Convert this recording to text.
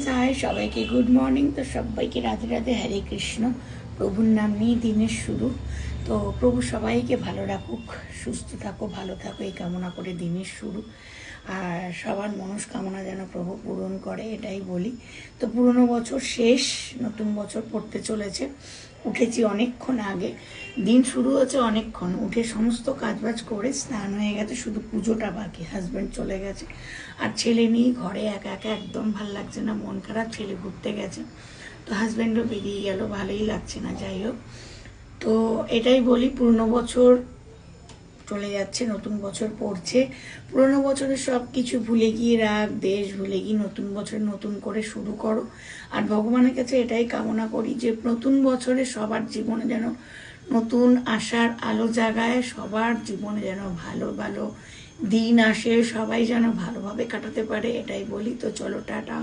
Friends, high সবাইকে good morning. তো সবাইকে রাধে রাধে, হরে কৃষ্ণ। প্রভুর নাম নিয়ে দিনের শুরু। তো প্রভু সবাইকে ভালো রাখুক, সুস্থ থাকো, ভালো থাকো, এই কামনা করে দিনের শুরু। আর সবার মনস্কামনা যেন প্রভু পূরণ করে, এটাই বলি। তো পুরনো বছর শেষ, নতুন বছর পড়তে চলেছে। উঠেছি অনেকক্ষণ আগে, দিন শুরু হচ্ছে অনেকক্ষণ। উঠে সমস্ত কাজবাজ করে স্নান হয়ে গেছে, শুধু পুজোটা বাকি। হাজব্যান্ড চলে গেছে, আর ছেলে নিয়ে ঘরে একা একা একদম ভাল লাগছে না, মন খারাপ। ছেলে ঘুরতে গেছে, তো হাজব্যান্ডও বেরিয়ে গেল, ভালোই লাগছে না। যাই হোক, তো এটাই বলি, পুরনো বছর চলে যাচ্ছে, নতুন বছর পড়ছে। পুরনো বছরের সব কিছু ভুলে গিয়ে রাখ, দেশ ভুলে গিয়ে নতুন বছর নতুন করে শুরু করো। আর ভগবানের কাছে এটাই কামনা করি যে নতুন বছরে সবার জীবনে যেন নতুন আশার আলো জাগায়, সবার জীবনে যেন ভালো ভালো দিন আসে, সবাই যেন ভালোভাবে কাটাতে পারে, এটাই বলি। তো চলো, টাটা।